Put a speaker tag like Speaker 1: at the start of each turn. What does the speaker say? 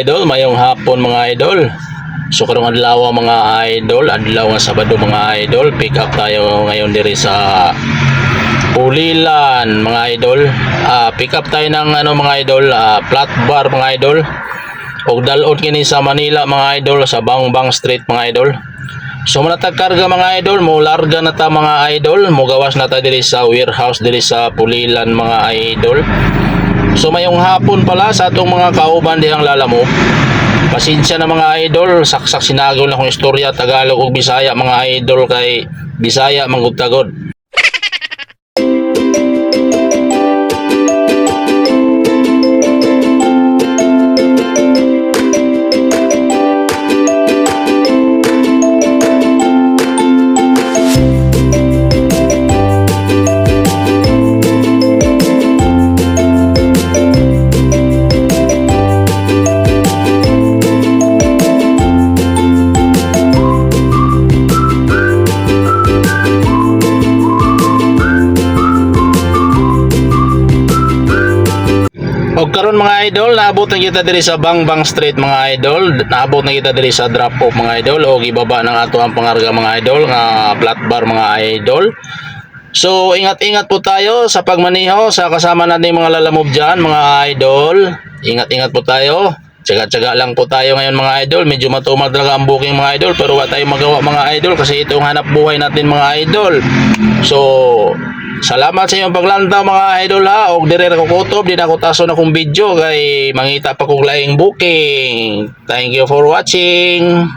Speaker 1: idol, mayong hapon mga idol. So karong adlaw mga idol, adlaw nga Sabado mga idol, pick up tayo ngayon diri sa Pulilan mga idol. Pick up tayo ng mga idol, flat bar mga idol. Og dalon kini sa Manila mga idol, sa Bangbang Street mga idol. So manatag karga mga idol, mo larga na ta mga idol, mo gawas na ta diri sa warehouse diri sa Pulilan mga idol. So mayong hapon pala sa atong mga kauban dihang lalamog. Pasensya na mga idol, saksak sinagaw na kong istorya Tagalog ug Bisaya mga idol, kay Bisaya manggud-tagod. Og karon mga idol, naabot na kita diri sa Bangbang Street mga idol. Naabot na kita diri sa drop off mga idol, o ibaba ng ato ang pangarga mga idol nga flat bar mga idol. So ingat-ingat po tayo sa pagmaneho sa kasama nating mga lalamob diyan mga idol. Ingat-ingat po tayo. Tsaga-tsaga lang po tayo ngayon mga idol. Medyo matumag talaga ang booking mga idol, pero wala tayong magawa mga idol kasi ito ang hanap buhay natin mga idol. So salamat sa inyong paglantaw mga idol ha. Og dire ko kutob, di na ko taso na kong video kay mangita pa kong laing booking. Thank you for watching.